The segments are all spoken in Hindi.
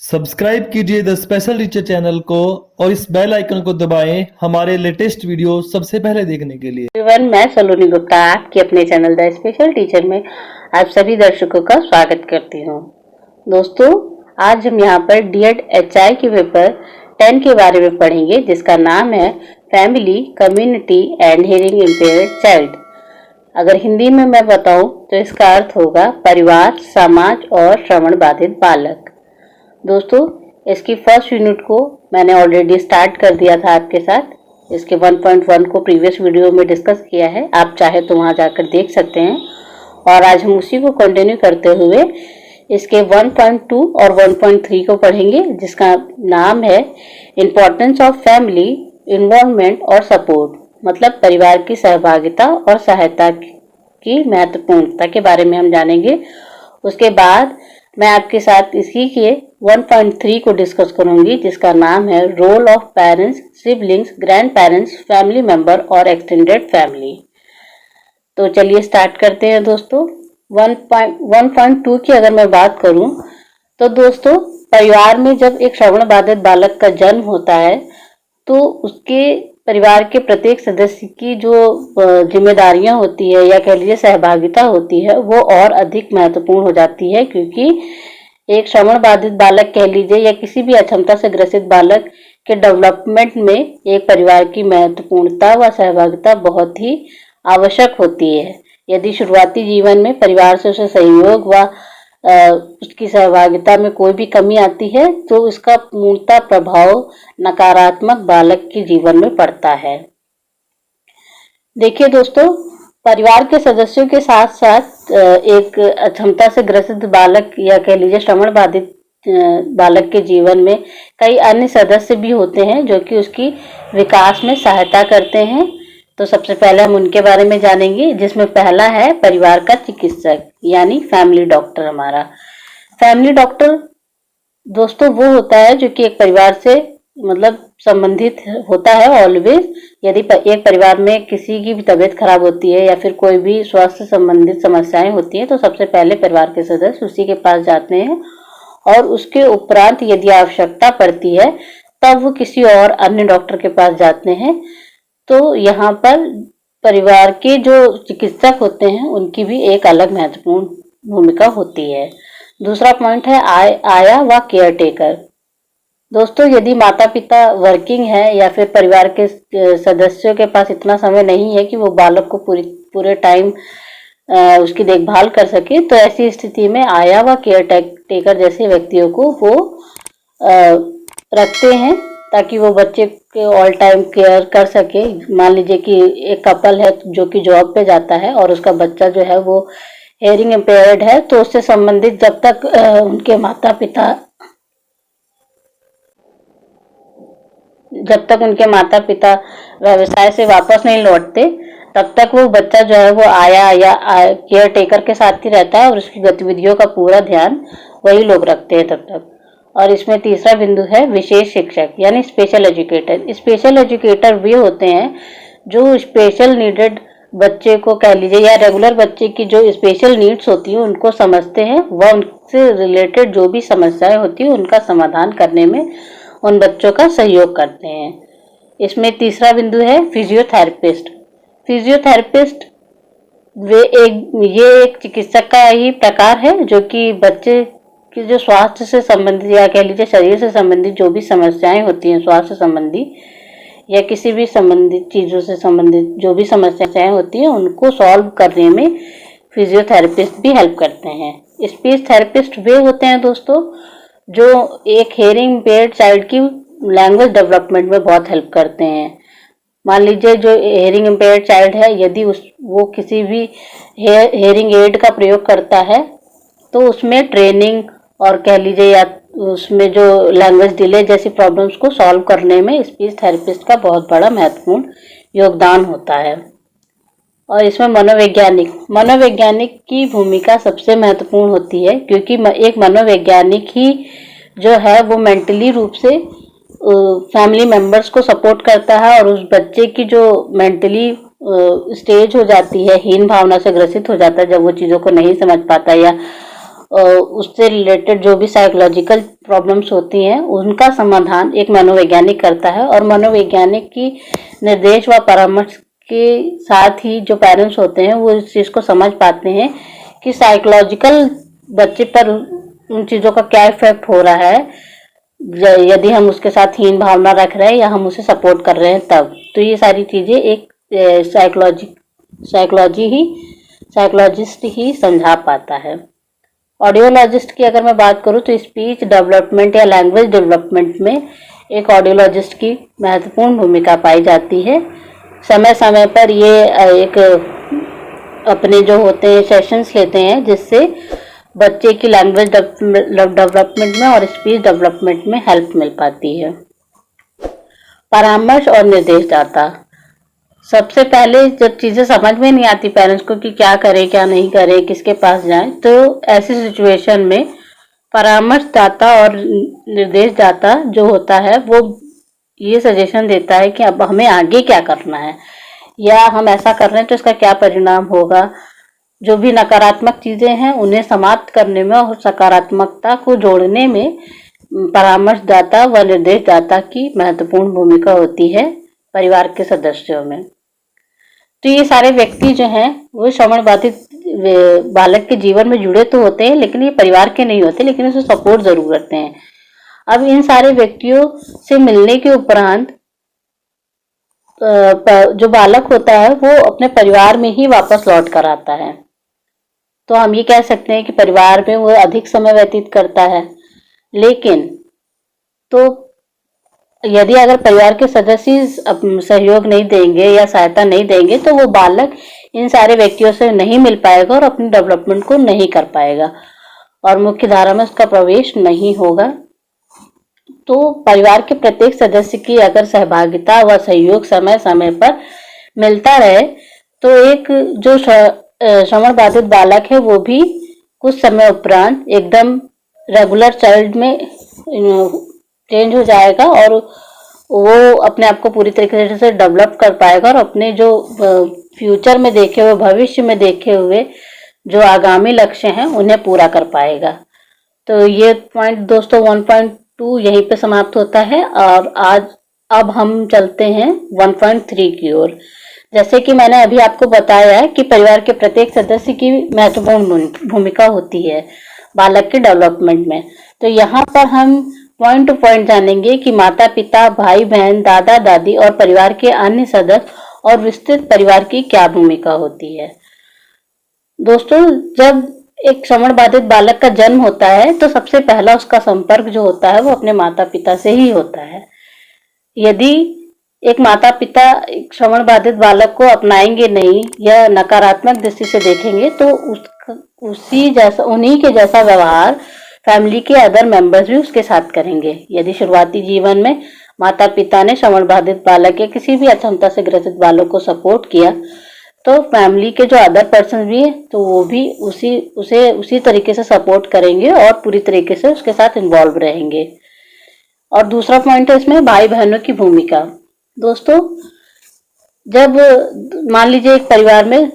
सब्सक्राइब कीजिए द स्पेशल टीचर चैनल को और इस बेल आइकन को दबाएं हमारे लेटेस्ट वीडियो सबसे पहले देखने के लिए। एवरीवन, मैं सलोनी गुप्ता आपके अपने चैनल द स्पेशल टीचर में आप सभी दर्शकों का स्वागत करती हूँ। दोस्तों, आज हम यहाँ पर डीएड एचआई के पेपर 10 के बारे में पढ़ेंगे, जिसका नाम है family, community and hearing impaired child. अगर हिंदी में मैं बताऊं तो इसका अर्थ होगा परिवार, समाज और श्रवण बाधित बालक। दोस्तों, इसकी फर्स्ट यूनिट को मैंने ऑलरेडी स्टार्ट कर दिया था आपके साथ। इसके 1.1 को प्रीवियस वीडियो में डिस्कस किया है, आप चाहे तो वहां जाकर देख सकते हैं। और आज हम उसी को कंटिन्यू करते हुए इसके 1.2 और 1.3 को पढ़ेंगे, जिसका नाम है इम्पोर्टेंस ऑफ फैमिली इन्वॉल्वमेंट और सपोर्ट, मतलब परिवार की सहभागिता और सहायता की महत्वपूर्णता के बारे में हम जानेंगे। उसके बाद मैं आपके साथ इसी के 1.3 को डिस्कस करूंगी, जिसका नाम है role of parents, siblings, grandparents, family member और एक्सटेंडेड फैमिली। तो चलिए स्टार्ट करते हैं दोस्तों। 1.2 की अगर मैं बात करूं तो दोस्तों, परिवार में जब एक श्रवण बाधित बालक का जन्म होता है तो उसके परिवार के प्रत्येक सदस्य की जो जिम्मेदारियां होती है या कह लीजिए सहभागिता होती है, वो और अधिक महत्वपूर्ण हो जाती है, क्योंकि एक श्रवण बाधित बालक कह लीजिए या किसी भी अक्षमता से ग्रसित बालक के डेवलपमेंट में एक परिवार की महत्वपूर्णता व सहभागिता बहुत ही आवश्यक होती है। यदि शुरुआती जीवन में परिवार से उसे सहयोग व उसकी सहभागिता में कोई भी कमी आती है तो इसका पूर्णतः प्रभाव नकारात्मक बालक के जीवन में पड़ता है। देखिए दोस्तों, परिवार के सदस्यों के साथ साथ एक अक्षमता से ग्रसित बालक या कह लीजिए श्रवण बाधित बालक के जीवन में कई अन्य सदस्य भी होते हैं जो कि उसकी विकास में सहायता करते हैं। तो सबसे पहले हम उनके बारे में जानेंगे, जिसमें पहला है परिवार का चिकित्सक यानी फैमिली डॉक्टर। हमारा फैमिली डॉक्टर दोस्तों वो होता है जो कि एक परिवार से मतलब संबंधित होता है ऑलवेज। यदि एक परिवार में किसी की भी तबीयत खराब होती है या फिर कोई भी स्वास्थ्य संबंधित समस्याएं होती हैं तो सबसे पहले परिवार के सदस्य उसी के पास जाते हैं, और उसके उपरांत यदि आवश्यकता पड़ती है तब वो किसी और अन्य डॉक्टर के पास जाते हैं। तो यहाँ पर परिवार के जो चिकित्सक होते हैं उनकी भी एक अलग महत्वपूर्ण भूमिका होती है। दूसरा पॉइंट है आया व केयर टेकर। दोस्तों, यदि माता पिता वर्किंग है या फिर परिवार के सदस्यों के पास इतना समय नहीं है कि वो बालक को पूरे टाइम उसकी देखभाल कर सके, तो ऐसी स्थिति में आया व केयर टेकर जैसे व्यक्तियों को वो रखते हैं ताकि वो बच्चे के ऑल टाइम केयर कर सके। मान लीजिए कि एक कपल है जो कि जॉब पे जाता है और उसका बच्चा जो है वो हियरिंग इम्पेयर्ड है, तो उससे संबंधित जब तक उनके माता पिता व्यवसाय से वापस नहीं लौटते तब तक वो बच्चा जो है वो आया या केयर टेकर के साथ ही रहता है और उसकी गतिविधियों का पूरा ध्यान वही लोग रखते हैं तब तक। और इसमें तीसरा बिंदु है विशेष शिक्षक यानी स्पेशल एजुकेटर। स्पेशल एजुकेटर वे होते हैं जो स्पेशल नीडेड बच्चे को कह लीजिए या रेगुलर बच्चे की जो स्पेशल नीड्स होती है उनको समझते हैं, वह उनसे रिलेटेड जो भी समस्याएं होती है उनका समाधान करने में उन बच्चों का सहयोग करते हैं। इसमें तीसरा बिंदु है फिजियोथेरेपिस्ट। फिजियोथेरेपिस्ट ये एक चिकित्सक का ही प्रकार है जो कि बच्चे कि जो स्वास्थ्य से संबंधित या कह लीजिए शरीर से संबंधित जो भी समस्याएं होती हैं, स्वास्थ्य संबंधी या किसी भी संबंधित चीजों से संबंधित जो भी समस्याएं होती हैं उनको सॉल्व करने में फिजियोथेरेपिस्ट भी हेल्प करते हैं। स्पीच थेरेपिस्ट वे होते हैं दोस्तों जो एक हियरिंग इम्पेयर्ड चाइल्ड की लैंग्वेज डेवलपमेंट में बहुत हेल्प करते हैं। मान लीजिए जो हियरिंग इम्पेयर्ड चाइल्ड है, यदि वो किसी भी हियरिंग एड का प्रयोग करता है तो उसमें ट्रेनिंग और कह लीजिए या उसमें जो लैंग्वेज डिले जैसी प्रॉब्लम्स को सॉल्व करने में स्पीच थेरेपिस्ट का बहुत बड़ा महत्वपूर्ण योगदान होता है। और इसमें मनोवैज्ञानिक की भूमिका सबसे महत्वपूर्ण होती है, क्योंकि एक मनोवैज्ञानिक ही जो है वो मेंटली रूप से फैमिली मेंबर्स को सपोर्ट करता है और उस बच्चे की जो मेंटली स्टेज हो जाती है, हीन भावना से ग्रसित हो जाता है जब वो चीज़ों को नहीं समझ पाता या उससे रिलेटेड जो भी साइकोलॉजिकल प्रॉब्लम्स होती हैं उनका समाधान एक मनोवैज्ञानिक करता है। और मनोवैज्ञानिक की निर्देश व परामर्श के साथ ही जो पेरेंट्स होते हैं वो इस चीज़ को समझ पाते हैं कि साइकोलॉजिकल बच्चे पर उन चीज़ों का क्या इफेक्ट हो रहा है, यदि हम उसके साथ हीन भावना रख रहे हैं या हम उसे सपोर्ट कर रहे हैं तब। तो ये सारी चीज़ें एक साइकोलॉजिस्ट ही समझा पाता है। ऑडियोलॉजिस्ट की अगर मैं बात करूँ तो स्पीच डेवलपमेंट या लैंग्वेज डेवलपमेंट में एक ऑडियोलॉजिस्ट की महत्वपूर्ण भूमिका पाई जाती है। समय समय पर ये एक अपने जो होते हैं सेशंस लेते हैं जिससे बच्चे की लैंग्वेज डेवलपमेंट में और स्पीच डेवलपमेंट में हेल्प मिल पाती है। परामर्श और निर्देशदाता, सबसे पहले जब चीज़ें समझ में नहीं आती पेरेंट्स को कि क्या करें क्या नहीं करें, किसके पास जाएं, तो ऐसी सिचुएशन में परामर्शदाता और निर्देशदाता जो होता है वो ये सजेशन देता है कि अब हमें आगे क्या करना है या हम ऐसा कर रहे हैं तो इसका क्या परिणाम होगा। जो भी नकारात्मक चीज़ें हैं उन्हें समाप्त करने में और सकारात्मकता को जोड़ने में परामर्शदाता व निर्देशदाता की महत्वपूर्ण भूमिका होती है परिवार के सदस्यों में। तो ये सारे व्यक्ति जो हैं वो श्रवण बाधित बालक के जीवन में जुड़े तो होते हैं लेकिन ये परिवार के नहीं होते, लेकिन उसे सपोर्ट जरूर करते हैं। अब इन सारे व्यक्तियों से मिलने के उपरांत जो बालक होता है वो अपने परिवार में ही वापस लौट कर आता है। तो हम ये कह सकते हैं कि परिवार में वो अधिक समय व्यतीत करता है। लेकिन तो यदि अगर परिवार के सदस्य सहयोग नहीं देंगे या सहायता नहीं देंगे तो वो बालक इन सारे व्यक्तियों से नहीं मिल पाएगा और अपनी डेवलपमेंट को नहीं कर पाएगा और मुख्य धारा में उसका प्रवेश नहीं होगा। तो परिवार के प्रत्येक सदस्य की अगर सहभागिता व सहयोग समय समय पर मिलता रहे तो एक जो श्रवण बाधित बालक है वो भी कुछ समय उपरांत एकदम रेगुलर चाइल्ड में चेंज हो जाएगा और वो अपने आप को पूरी तरीके से डेवलप कर पाएगा और अपने जो फ्यूचर में देखे हुए, भविष्य में देखे हुए जो आगामी लक्ष्य हैं उन्हें पूरा कर पाएगा। तो ये पॉइंट दोस्तों 1.2 यहीं पे समाप्त होता है और अब हम चलते हैं 1.3 की ओर। जैसे कि मैंने अभी आपको बताया कि परिवार के प्रत्येक सदस्य की महत्वपूर्ण भूमिका होती है बालक के डेवलपमेंट में। तो यहाँ पर हम पॉइंट टू पॉइंट जानेंगे कि माता पिता, भाई बहन, दादा दादी और परिवार के अन्य सदस्य और विस्तृत परिवार की क्या भूमिका होती है। दोस्तों, जब एक श्रवण बाधित बालक का जन्म होता है तो सबसे पहला उसका संपर्क जो होता है वो अपने माता पिता से ही होता है। यदि एक माता पिता एक श्रवण बाधित बालक को अपनाएंगे नहीं या नकारात्मक दृष्टि से देखेंगे तो उन्हीं के जैसा व्यवहार फैमिली के अदर मेंबर्स भी उसके साथ करेंगे। यदि शुरुआती जीवन में माता पिता ने श्रवण बाधित बालक या किसी भी अक्षमता से ग्रसित बालक को सपोर्ट किया तो फैमिली के जो अदर पर्सन भी है तो वो भी उसी तरीके से सपोर्ट करेंगे और पूरी तरीके से उसके साथ इन्वॉल्व रहेंगे। और दूसरा पॉइंट है इसमें भाई बहनों की भूमिका। दोस्तों, जब मान लीजिए एक परिवार में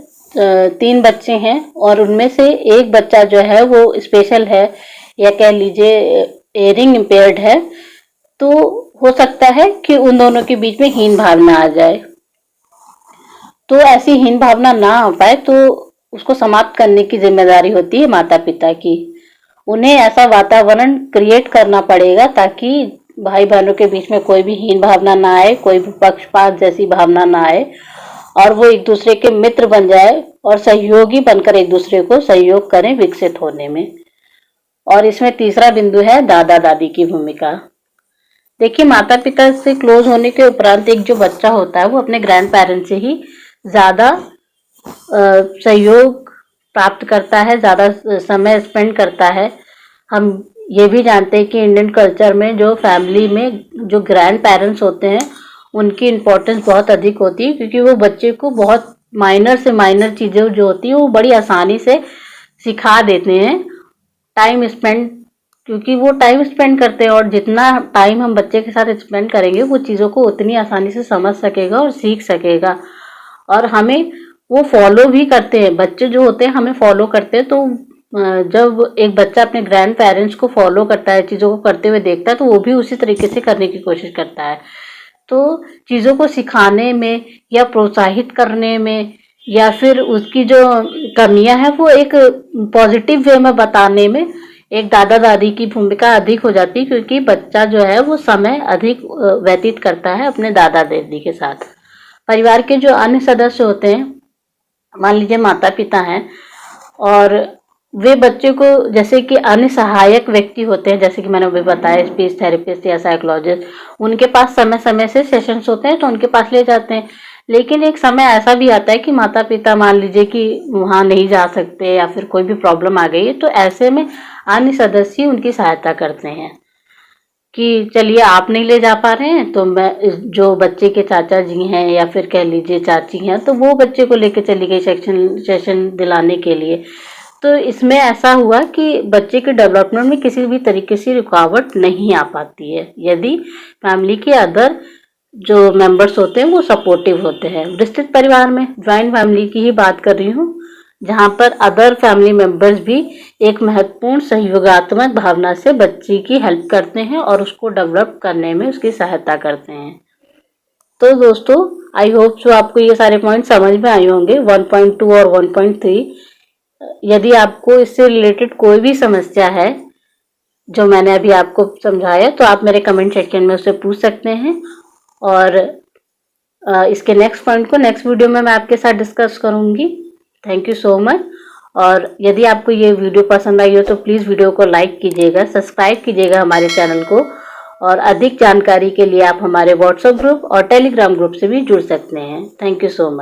3 बच्चे हैं और उनमें से एक बच्चा जो है वो स्पेशल है या कह लीजिए एयरिंग इम्पेयर्ड है, तो हो सकता है कि उन दोनों के बीच में हीन भावना आ जाए। तो ऐसी हीन भावना ना आ पाए तो उसको समाप्त करने की जिम्मेदारी होती है माता पिता की। उन्हें ऐसा वातावरण क्रिएट करना पड़ेगा ताकि भाई बहनों के बीच में कोई भी हीन भावना ना आए, कोई भी पक्षपात जैसी भावना ना आए और वो एक दूसरे के मित्र बन जाए और सहयोगी बनकर एक दूसरे को सहयोग करें विकसित होने में। और इसमें तीसरा बिंदु है दादा दादी की भूमिका। देखिए, माता पिता से क्लोज होने के उपरांत एक जो बच्चा होता है वो अपने ग्रैंड पेरेंट्स से ही ज्यादा सहयोग प्राप्त करता है, ज्यादा समय स्पेंड करता है। हम ये भी जानते हैं कि इंडियन कल्चर में जो फैमिली में जो ग्रैंड पेरेंट्स होते हैं उनकी इम्पोर्टेंस बहुत अधिक होती है क्योंकि वो बच्चे को बहुत माइनर से माइनर चीज़ें जो होती है वो बड़ी आसानी से सिखा देते हैं। क्योंकि वो टाइम स्पेंड करते हैं और जितना टाइम हम बच्चे के साथ स्पेंड करेंगे वो चीज़ों को उतनी आसानी से समझ सकेगा और सीख सकेगा। और हमें वो फॉलो भी करते हैं, बच्चे जो होते हैं हमें फॉलो करते हैं। तो जब एक बच्चा अपने ग्रैंड पेरेंट्स को फॉलो करता है, चीज़ों को करते हुए देखता है, तो वो भी उसी तरीके से करने की कोशिश करता है। तो चीज़ों को सिखाने में या प्रोत्साहित करने में या फिर उसकी जो कमियां हैं वो एक पॉजिटिव वे में बताने में एक दादा दादी की भूमिका अधिक हो जाती है, क्योंकि बच्चा जो है वो समय अधिक व्यतीत करता है अपने दादा दादी के साथ। परिवार के जो अन्य सदस्य होते हैं, मान लीजिए माता पिता हैं, और वे बच्चे को, जैसे कि अन्य सहायक व्यक्ति होते हैं, जैसे कि मैंने अभी बताया स्पीच थेरेपिस्ट या साइकोलॉजिस्ट, उनके पास समय समय से सेशंस होते हैं तो उनके पास ले जाते हैं। लेकिन एक समय ऐसा भी आता है कि माता पिता मान लीजिए कि वहाँ नहीं जा सकते या फिर कोई भी प्रॉब्लम आ गई है, तो ऐसे में अन्य सदस्य उनकी सहायता करते हैं कि चलिए आप नहीं ले जा पा रहे हैं तो मैं, जो बच्चे के चाचा जी हैं या फिर कह लीजिए चाची हैं, तो वो बच्चे को लेके चली गई सेशन दिलाने के लिए। तो इसमें ऐसा हुआ कि बच्चे के डेवलपमेंट में किसी भी तरीके से रुकावट नहीं आ पाती है, यदि फैमिली के अदर जो मेंबर्स होते हैं वो सपोर्टिव होते हैं। विस्तृत परिवार में ज्वाइंट फैमिली की ही बात कर रही हूँ, जहाँ पर अदर फैमिली मेंबर्स भी एक महत्वपूर्ण सहयोगात्मक भावना से बच्चे की हेल्प करते हैं और उसको डेवलप करने में उसकी सहायता करते हैं। तो दोस्तों, आई होप सो आपको ये सारे पॉइंट समझ में आए होंगे, 1.2 और 1.3। यदि आपको इससे रिलेटेड कोई भी समस्या है जो मैंने अभी आपको समझाया, तो आप मेरे कमेंट सेक्शन में उससे पूछ सकते हैं, और इसके नेक्स्ट पॉइंट को नेक्स्ट वीडियो में मैं आपके साथ डिस्कस करूंगी। Thank you so much. और यदि आपको ये वीडियो पसंद आई हो तो प्लीज़ वीडियो को लाइक कीजिएगा, सब्सक्राइब कीजिएगा हमारे चैनल को, और अधिक जानकारी के लिए आप हमारे व्हाट्सएप ग्रुप और टेलीग्राम ग्रुप से भी जुड़ सकते हैं। Thank you so much.